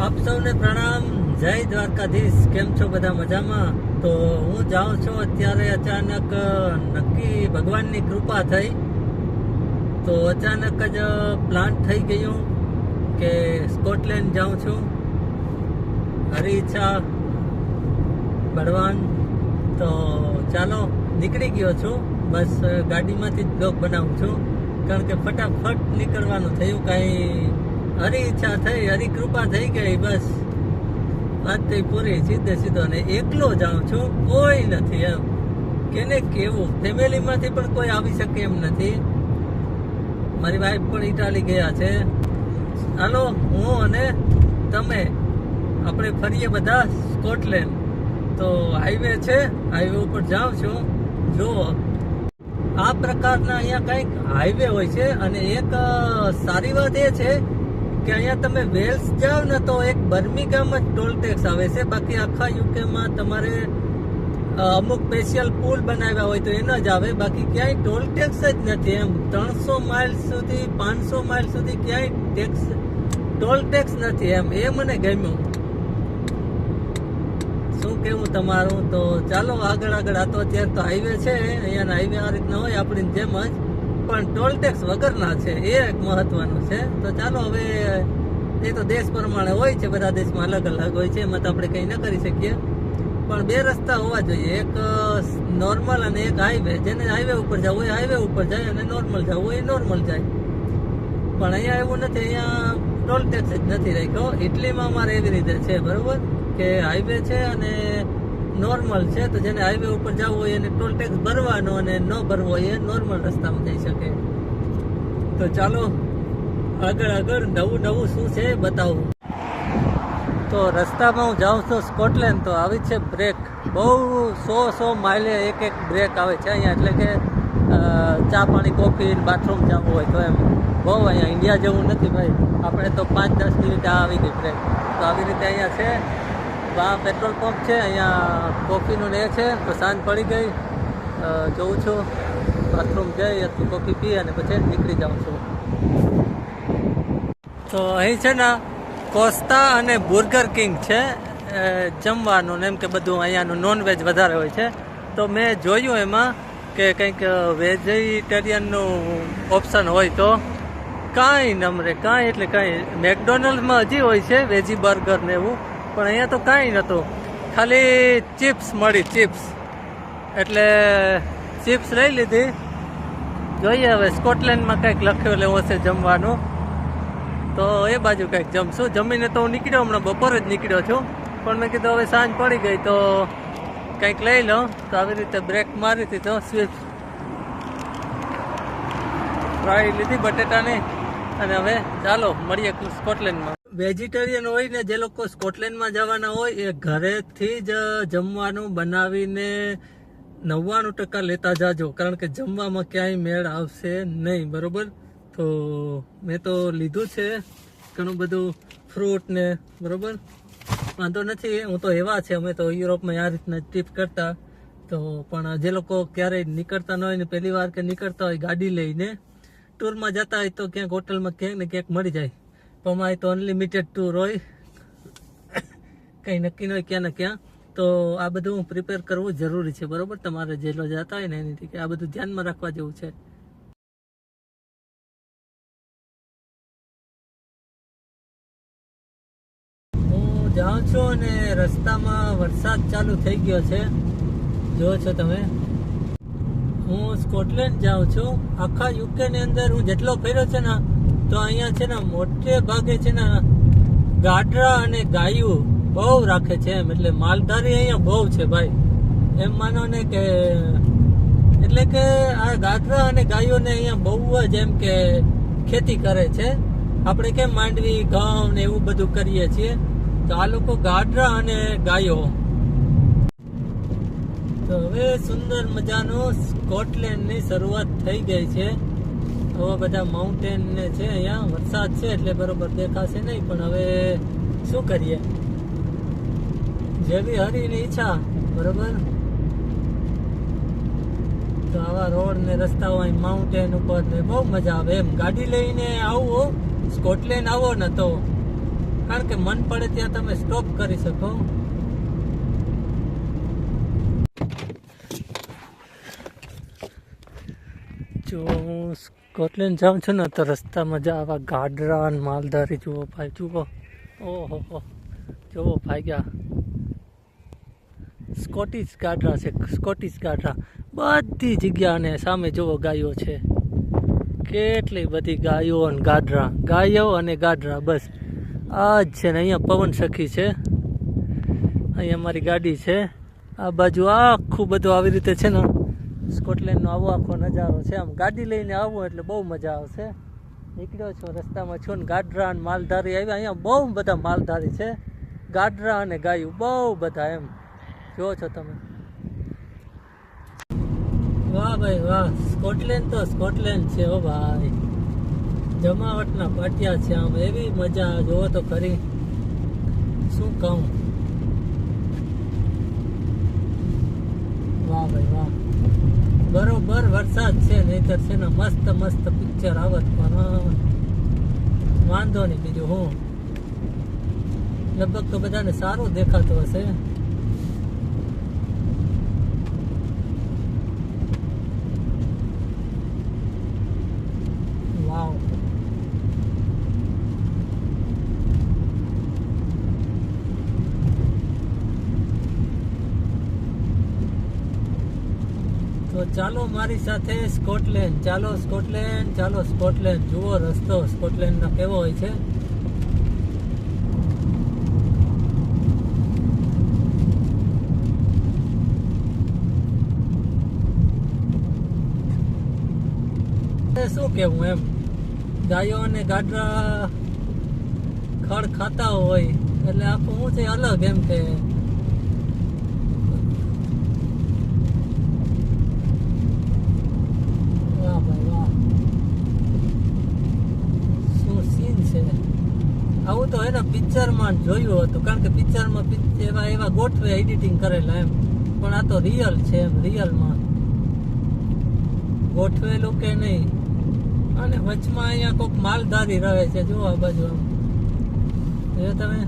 આપ સૌને પ્રણામ. જય દ્વારકાધીશ. કેમ છો બધા? મજામાં? તો હું જાઉં છું અત્યારે. અચાનક નક્કી ભગવાનની કૃપા થઈ, તો અચાનક જ પ્લાન થઈ ગયું કે સ્કોટલેન્ડ જાઉં છું. હરી ઈચ્છા બળવાન. તો ચાલો, નીકળી ગયો છું. બસ ગાડીમાંથી જ બ્લોગ બનાવું છું, કારણ કે ફટાફટ નીકળવાનું થયું. કાંઈ હરી ઈચ્છા થઈ, હરી કૃપા થઈ ગઈ. બસ વાત થઈ પૂરી. સીધો ને એકલો જાઉં છું, કોઈ નથી એમ. કેને કેવું, ફેમિલીમાંથી પણ કોઈ આવી શકે એમ નથી. મારી વાઈફ પણ ઇટાલી ગયા છે. હાલો, હું અને તમે આપણે ફરીએ બધા સ્કોટલેન્ડ. તો હાઈવે છે, હાઈવે ઉપર જાઉં છું. જુઓ, આ પ્રકારના અહીંયા કંઈક હાઈવે હોય છે. અને એક સારી વાત એ છે કે અહીંયા તમે વેલ્સ જાઓ ને તો એક બર્મિંગહામ જ ટોલ ટેક્સ આવે છે. બાકી આખા યુકેમાં તમારે અમુક સ્પેશિયલ પુલ બનાવ્યા હોય તો એના જ આવે. બાકી ક્યાંય ટોલ ટેક્સ જ નથી એમ. 300 માઇલ સુધી, 500 માઇલ સુધી ક્યાંય ટોલ ટેક્સ નથી એમ. એ મને ગમ્યું. શું કેવું તમારું? તો ચાલો આગળ. આ તો અત્યારે તો હાઈવે છે. અહીંયાના હાઈવે આ રીતના હોય આપણી જેમ જ, પણ ટોલ ટેક્સ વગરના છે. એ એક મહત્વનું છે. તો ચાલો, હવે એ તો દેશ પ્રમાણે હોય છે, બધા દેશમાં અલગ અલગ હોય છે, એમાં તો આપણે કંઈ ન કરી શકીએ. પણ બે રસ્તા હોવા જોઈએ, એક નોર્મલ અને એક હાઈવે. જેને હાઈવે ઉપર જવું હોય હાઈવે ઉપર જાય, અને નોર્મલ જવું હોય નોર્મલ જાય. પણ અહીંયા એવું નથી, અહીંયા ટોલ ટેક્સ જ નથી રાખ્યો. ઇટલીમાં અમારે એવી રીતે છે, બરોબર, કે હાઈવે છે અને નોર્મલ છે. તો જેને હાઈવે ઉપર જવું હોય એને ટોલ ટેક્સ ભરવાનો, અને ન ભરવો હોય એ નોર્મલ રસ્તામાં જઈ શકે. તો ચાલો આગળ નવું શું છે બતાવું. તો રસ્તામાં હું જાઉં છું સ્કોટલેન્ડ. તો આવી છે બ્રેક. બહુ 100 માઇલે એક બ્રેક આવે છે અહીંયા. એટલે કે ચા પાણી, કોફી, બાથરૂમ જવું હોય તો એમ. બહુ અહીંયા ઇન્ડિયા જેવું નથી ભાઈ. આપણે તો 5-10 મિનિટ આવી ગઈ બ્રેક. તો આવી રીતે અહીંયા છે. આ પેટ્રોલ પંપ છે. અહીંયા કોફીનું ને એ છે. તો સાંજ પડી ગઈ, જોઉં છું. બાથરૂમ જઈ અથવા કોફી પી અને પછી નીકળી જાઉં છું. તો અહીં છે ને કોસ્તા અને બર્ગર કિંગ છે જમવાનું ને એમ કે બધું. અહીંયાનું નોનવેજ વધારે હોય છે. તો મેં જોયું એમાં કે કંઈક વેજીટેરિયનનું ઓપ્શન હોય તો કાંઈ નમરે, કાંઈ એટલે કાંઈ. મેકડોનલ્ડમાં હજી હોય છે વેજી બર્ગર ને એવું, પણ અહીંયા તો કાંઈ નહોતું. ખાલી ચિપ્સ મળી, ચિપ્સ. એટલે ચિપ્સ લઈ લીધી. જોઈએ હવે સ્કોટલેન્ડમાં કંઈક લખ્યું લેવું હશે જમવાનું, તો એ બાજુ કંઈક જમશું. જમીને તો હું નીકળ્યો, હમણાં બપોરે જ નીકળ્યો છું. પણ મેં કીધું હવે સાંજ પડી ગઈ તો કંઈક લઈ લઉં. તો આવી રીતે બ્રેક મારી હતી. તો સ્વીટ ફ્રાય લીધી બટેટાની. અને હવે ચાલો મળીએ સ્કોટલેન્ડમાં. વેજીટેરિયન હોય ને જે લોકો સ્કોટલેન્ડમાં જવાના હોય એ ઘરેથી જ જમવાનું બનાવીને 99% લેતા જાજો, કારણ કે જમવામાં ક્યાંય મેળ આવશે નહીં, બરોબર. તો મેં તો લીધું છે ઘણું બધું ફ્રૂટ ને, બરોબર. વાંધો નથી. હું તો એવા છે, અમે તો યુરોપમાં આ રીતના ટ્રીપ કરતા. તો પણ જે લોકો ક્યારેય નીકળતા ન હોય ને પહેલી વાર કે નીકળતા હોય ગાડી લઈને ટૂરમાં જતા હોય, તો ક્યાંક હોટલમાં ક્યાંક ને ક્યાંક મળી જાય. પણ અમારે તો અનલિમિટેડ ટૂર હોય, કંઈ નક્કી ન હોય ક્યાં ને ક્યાં. તો આ બધું પ્રિપેર કરવું જરૂરી છે, બરોબર. તમારે જે લોકો જતા હોય ને એની કે આ બધું ધ્યાનમાં રાખવા જેવું છે. હું જાઉં છું અને રસ્તામાં વરસાદ ચાલુ થઈ ગયો છે, જો છો તમે. હું સ્કોટલેન્ડ જાઉં છું. આખા યુકે ની અંદર હું જેટલો ફર્યો છે ને, તો અહીંયા છે ને મોટે ભાગે છે ને ગાડરા અને ગાયું બહુ રાખે છે એમ. એટલે માલધારી અહીંયા બહુ છે ભાઈ, એમ માનો ને કે. એટલે કે આ ગાડરા અને ગાયોને અહીંયા બહુ જ એમ કે ખેતી કરે છે. આપણે કેમ માંડવી, ઘઉં ને એવું બધું કરીએ છીએ, તો આ લોકો ગાડરા અને ગાયો. તો હવે સુંદર મજાનું સ્કોટલેન્ડની શરૂઆત થઈ ગઈ છે. હવે બધા માઉન્ટેન ને છે અહીંયા. વરસાદ છે એટલે બરોબર દેખાશે નહીં, પણ હવે શું કરીએ, જેવી હરીની ઈચ્છા, બરોબર. તો આવા રોડ ને રસ્તાઓ અહીં માઉન્ટેન ઉપર ને બહુ મજા આવે એમ. ગાડી લઈને આવો સ્કોટલેન્ડ આવો ને તો કારણ કે મન પડે ત્યાં તમે સ્ટોપ કરી શકો. જો હું સ્કોટલેન્ડ જાઉં છું ને તો રસ્તામાં જ આવા ગાડરા અને માલધારી જુઓ ભાઈ, જુઓ. ઓહો, જુઓ ભાગ્યા. સ્કોટિશ ગાડરા છે, સ્કોટિશ ગાડરા. બધી જગ્યાને સામે જુઓ ગાયો છે, કેટલી બધી ગાયો અને ગાડરા, ગાયો અને ગાડરા, બસ આ જ છે ને. અહીંયા પવન સખી છે, અહીંયા મારી ગાડી છે. આ બાજુ આખું બધું આવી રીતે છે ને સ્કોટલેન્ડનો આવો આખો નજારો છે. આમ ગાડી લઈને આવો એટલે બહુ મજા આવશે. નીકળ્યો છો, રસ્તામાં છો ને ગાડરા અને માલધારી આવ્યા. અહીંયા બહુ બધા માલધારી છે, ગાડરા અને ગાયું બહુ બધા, એમ જુઓ છો તમે. વાહ ભાઈ વાહ, સ્કોટલેન્ડ તો સ્કોટલેન્ડ છે હો ભાઈ. જમાવટના પાટિયા છે, આમ એવી મજા જોવો તો ખરી, શું કહું. વાહ ભાઈ વાહ, બરોબર વરસાદ છે, નહીતર છે ને મસ્ત મસ્ત પિક્ચર આવત, પણ વાંધો નહીં. બીજું હું, લગભગ તો બધાને સારું દેખાતું હશે. વાવ, તો ચાલો મારી સાથે સ્કોટલેન્ડ. ચાલો સ્કોટલેન્ડ, ચાલો સ્કોટલેન્ડ. જુઓ રસ્તો સ્કોટલેન્ડનો કેવો હોય છે. શું કેવું એમ, ગાયો અને ગાડરા ખડ ખાતા હોય એટલે આખું શું છે અલગ, એમ કે વાહ ભાઈ વાહ, શું સીન છે. આવું તો એના પિક્ચરમાં જોયું હતું, કારણ કે પિક્ચરમાં એવા ગોઠવે એડિટિંગ કરેલા એમ, પણ આ તો રિયલ છે એમ, રિયલમાં ગોઠવેલું કે નહીં. અને વચમાં અહીંયા કોઈક માલધારી રહે છે, જો આ બાજુ આમ જો તમે.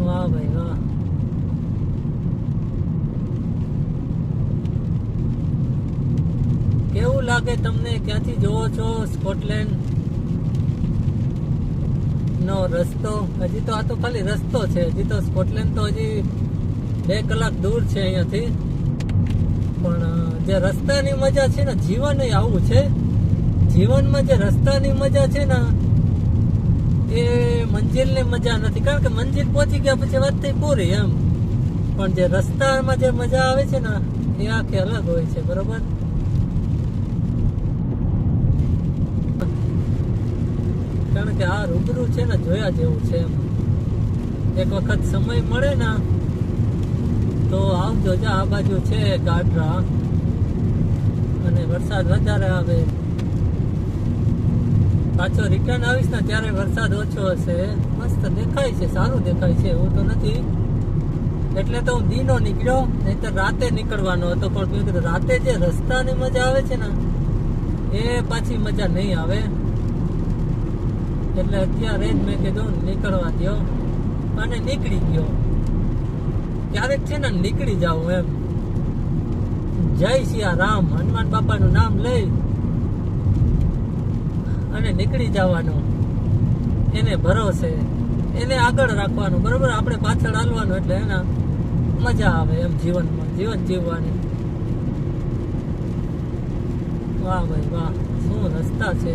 વાહ ભાઈ વાહ, કેવું લાગે તમને? ક્યાંથી જોવો છો સ્કોટલેન્ડ નો રસ્તો? હજી તો આ તો ખાલી રસ્તો છે, હજી તો સ્કોટલેન્ડ તો હજી 2 કલાક દૂર છે અહીંયાથી. પણ જે રસ્તાની મજા છે ને, જીવન આવું છે. જીવનમાં જે રસ્તાની મજા છે ને એ મંજિલની મજા નથી, કારણ કે મંજિલ પહોંચી ગયા પછી વાત થઈ પૂરી એમ. પણ જે રસ્તામાં જે મજા આવે છે ને એ આખી અલગ હોય છે, બરોબર. કારણ કે આ રૂબરૂ છે ને જોયા જેવું છે એમ. એક વખત સમય મળે ને તો આવજો. જા આ બાજુ છે ગાડરા, અને વરસાદ વધારે આવે. પાછો રિટર્ન આવીશ ને ત્યારે વરસાદ ઓછો હશે. મસ્ત દેખાય છે, સારું દેખાય છે, એવું તો નથી. એટલે તો હું દીનો નીકળ્યો, નહીતર રાતે નીકળવાનો હતો. પણ મેં કીધું રાતે જે રસ્તાની મજા આવે છે ને એ પાછી મજા નહીં આવે, એટલે અત્યારે જ મેં કીધું નીકળવા દો, અને નીકળી ગયો. ક્યારેક છે ને નીકળી જાવ એમ. જય સિયા રામ, હનુમાન બાપાનું નામ લઈ અને નીકળી જવાનું. એને ભરોસે, એને આગળ રાખવાનું, બરોબર. આપણે પાછળ હાલવાનું, એટલે એના મજા આવે એમ જીવનમાં, જીવન જીવવાની. વાહ ભાઈ વાહ, શું રસ્તા છે.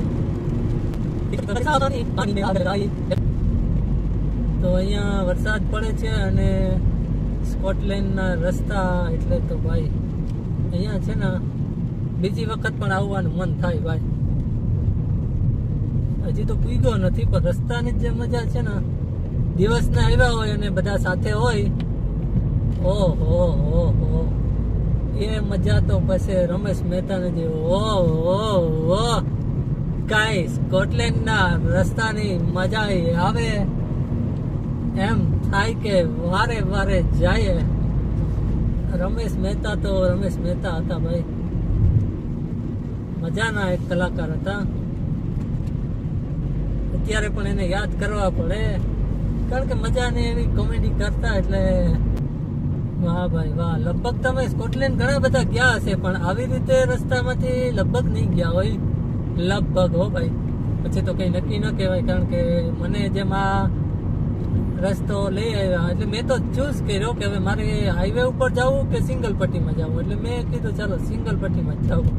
તો અહીંયા વરસાદ પડે છે, અને સ્કોટલેન્ડના રસ્તા એટલે તો ભાઈ અહીંયા છે ને બીજી વખત પણ આવવાનું મન થાય ભાઈ. હજી તો પૂગ્યો નથી, પણ રસ્તાની જે મજા છે ને, દિવસના આવ્યા હોય અને બધા સાથે હોય, ઓહો, એ મજા તો પછી રમેશ મહેતાને જેવું. ઓહો, કાંઈ સ્કોટલેન્ડના રસ્તાની મજા આવે એમ થાય કે વારે વારે જાય. રમેશ મહેતા તો રમેશ મહેતા હતા ભાઈ, મજાના એક કલાકાર હતા. ત્યારે પણ એને યાદ કરવા પડે, કારણ કે મજાની એવી કોમેડી કરતા. એટલે વાહ ભાઈ વાહ. લગભગ તમે સ્કોટલેન્ડ ઘણા બધા ગયા હશે, પણ આવી રીતે રસ્તામાંથી લગભગ નહીં ગયા હોય. લગભગ હો ભાઈ, પછી તો કઈ નક્કી ન કહેવાય, કારણ કે મને જેમ આ રસ્તો લઈ આવ્યા એટલે મેં તો ચૂઝ કર્યો કે હવે મારે હાઈવે ઉપર જવું કે સિંગલ પટ્ટીમાં જવું. એટલે મેં કીધું ચાલો સિંગલ પટ્ટીમાં જ જવું,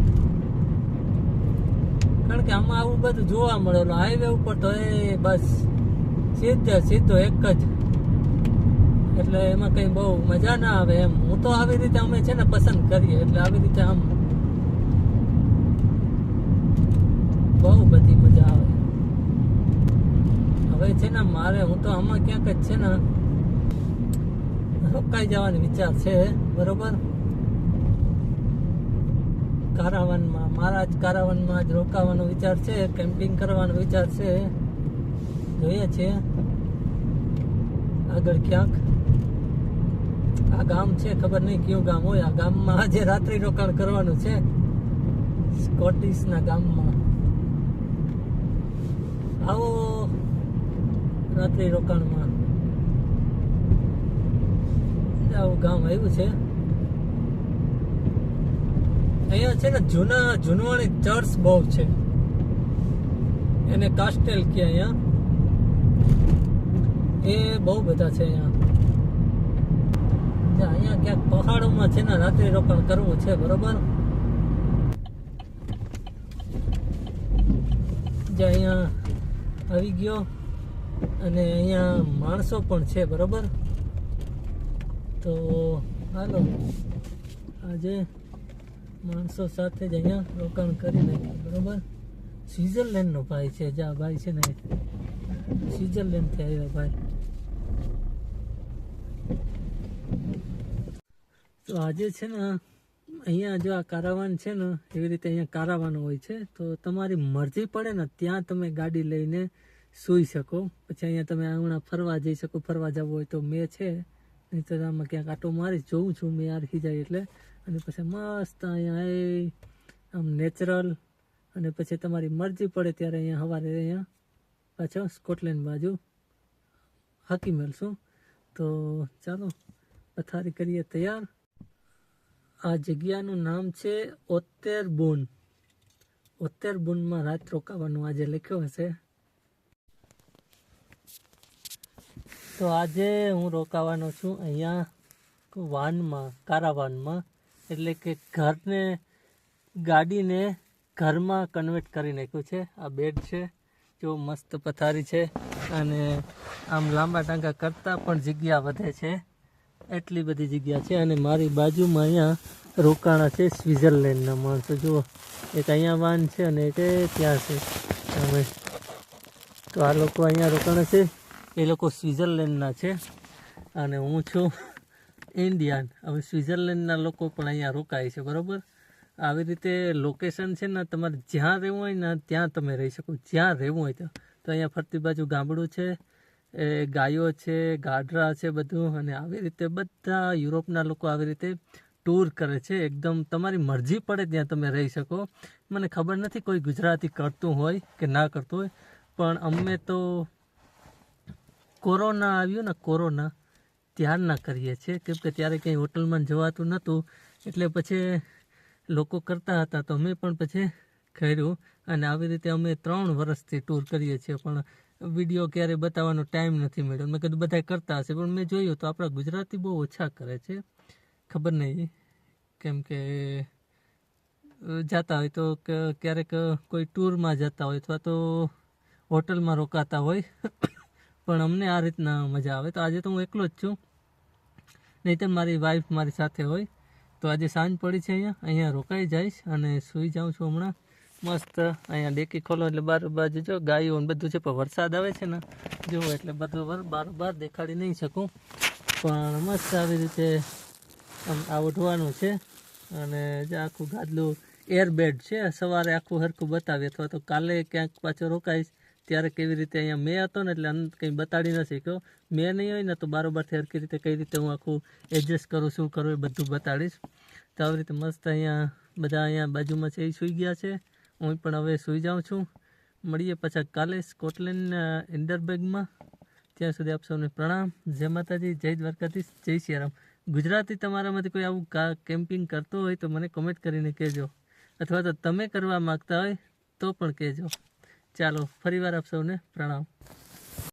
કારણ કે આમાં આવું બધું જોવા મળેલું. હાઈવે ઉપર તો એ બસ સીધો એક જ, એટલે એમાં કઈ બહુ મજા ના આવે એમ. હું તો આવી રીતે અમે છે ને પસંદ કરીએ, એટલે આવી રીતે આમ બહુ બધી મજા આવે. હવે છે ને મારે હું તો આમાં ક્યાંક જ છે ને રોકાઈ જવાનો વિચાર છે, બરોબર. કારાવાનમાં, મારા જ કારાવાનમાં જ રોકાવાનો વિચાર છે, કેમ્પિંગ કરવાનો વિચાર છે. જોઈએ છીએ આગળ ક્યાંક. આ ગામ છે, ખબર નહીં કયું ગામ હોય. આ ગામમાં આજે રાત્રિ રોકાણ કરવાનું છે, સ્કોટિશના ગામમાં. આવો રાત્રિ રોકાણમાં આવું ગામ આવ્યું છે. અહીંયા છે ને જૂનવાણી ચર્ચ બહુ છે, એને કાસ્ટેલ કે અહીંયા એ બહુ બધા છે. અહીંયા ક્યાંક પહાડોમાં છે ને રાત્રિ રોકાણ કરવું છે, બરોબર. જે અહીંયા આવી ગયો, અને અહીંયા માણસો પણ છે, બરોબર. તો હાલો આજે માણસો સાથે જ અહીંયા રોકાણ કરી નાખીએ, બરોબર. સ્વિટ્ઝરલેન્ડનો ભાઈ છે, જ્યાં ભાઈ છે ને સ્વિટ્ઝરલેન્ડથી આવ્યા ભાઈ. તો આજે છે ને અહીંયા જો આ કારાવાન છે ને એવી રીતે અહીંયા કારાવાન હોય છે. તો તમારી મરજી પડે ને ત્યાં તમે ગાડી લઈને સૂઈ શકો. પછી અહીંયા તમે હમણાં ફરવા જઈ શકો, ફરવા જવું હોય તો મેં છે નહીં તો આમાં ક્યાંક આટો મારી જોઉં છું મેં આરખી જાય એટલે. અને પછી મસ્ત અહીંયા આમ નેચરલ, અને પછી તમારી મરજી પડે ત્યારે અહીંયા સવારે અહીંયા પાછો સ્કોટલેન્ડ બાજુ હાકી મળશું. તો ચાલો પથારી કરીએ તૈયાર. આ જગ્યાનું નામ છે ઓત્તેરબોર્ન. ઓત્તેરબોર્નમાં રાત રોકાવાનું આજે લખ્યો હશે. તો આજે હું રોકાવાનો છું અહીંયા વાનમાં, કારાવાનમાં. એટલે કે ઘરને, ગાડીને ઘરમાં કન્વર્ટ કરી નાખ્યું છે. આ બેડ છે, જો મસ્ત પથારી છે, અને આમ લાંબા ટાંકા કરતાં પણ જગ્યા વધે છે, એટલી બધી જગ્યા છે. અને મારી બાજુમાં અહીંયા રોકાણા છે સ્વિટ્ઝરલેન્ડના માણસો. જુઓ, એક અહીંયા વાન છે અને એક ત્યાં છે. અમે તો આ લોકો અહીંયા રોકાણા છે, એ લોકો સ્વિટ્ઝરલેન્ડના છે અને હું છું ઇન્ડિયન. હવે સ્વિટ્ઝરલેન્ડના લોકો પણ અહીંયા રોકાય છે, બરાબર. આવી રીતે લોકેશન છે ને, તમારે જ્યાં રહેવું હોય ને ત્યાં તમે રહી શકો, જ્યાં રહેવું હોય ત્યાં. તો અહીંયા ફરતી બાજુ ગામડું છે, એ ગાયો છે, ગાઢરા છે બધું. અને આવી રીતે બધા યુરોપના લોકો આવી રીતે ટૂર કરે છે. એકદમ તમારી મરજી પડે ત્યાં તમે રહી શકો. મને ખબર નથી કોઈ ગુજરાતી કરતું હોય કે ના કરતું હોય, પણ અમે તો કોરોના આવ્યું ને, કોરોના ત્યારના કરીએ છીએ, કેમ કે ત્યારે કંઈ હોટલમાં જવાતું નહોતું, એટલે પછી લોકો કરતા હતા તો અમે પણ પછી કર્યું. અને આવી રીતે અમે 3 વર્ષથી ટૂર કરીએ છીએ, પણ વિડીયો ક્યારે બતાવવાનો ટાઈમ નથી મળ્યો. મેં કીધું બધા કરતા હશે, પણ મેં જોયું તો આપણા ગુજરાતી બહુ ઓછા કરે છે. ખબર નહીં કેમ કે જતા હોય તો ક્યારેક કોઈ ટૂરમાં જતા હોય અથવા તો હોટલમાં રોકાતા હોય, પણ અમને આ રીતના મજા આવે. તો આજે તો હું એકલો જ છું, નહીં તો મારી વાઈફ મારી સાથે હોય. તો આજે સાંજ પડી છે, અહીંયા રોકાઈ જઈશ અને સૂઈ જાઉં છું હમણાં. મસ્ત અહીંયા ડેકી ખોલો એટલે બાજુ જો ગાયો બધું છે, પણ વરસાદ આવે છે ને જુઓ, એટલે બધું બાર દેખાડી નહીં શકું. પણ મસ્ત આવી રીતે આ ઉઠવાનું છે. અને જે આખું ગાદલું એરબેડ છે, સવારે આખું હરખું બતાવી, અથવા તો કાલે ક્યાંક પાછો રોકાઈશ ત્યારે કેવી રીતે. અહીંયા મેં હતો ને એટલે કંઈ બતાડી ન શક્યો. મેં નહીં હોય ને તો બારોબારથી હરખી રીતે કઈ રીતે હું આખું એડજસ્ટ કરું, શું કરું, એ બધું બતાડીશ. તો આવી રીતે મસ્ત અહીંયા બધા અહીંયા બાજુમાં છે એ સૂઈ ગયા છે, હું પણ હવે સૂઈ જાઉં છું. મળીએ પાછા કાલે સ્કોટલેન્ડ ઇન્ડરબેગમાં. ત્યાં સુધી આપ સૌને પ્રણામ. જય માતાજી, જય દ્વારકાધીશ, જય સિયારામ. ગુજરાતી તમારામાંથી કોઈ આવું કેમ્પિંગ કરતો હોય તો મને કોમેન્ટ કરીને કહેજો, અથવા તો તમે કરવા માગતા હોય તો પણ કહેજો. ચાલો ફરીવાર આપ સૌને પ્રણામ.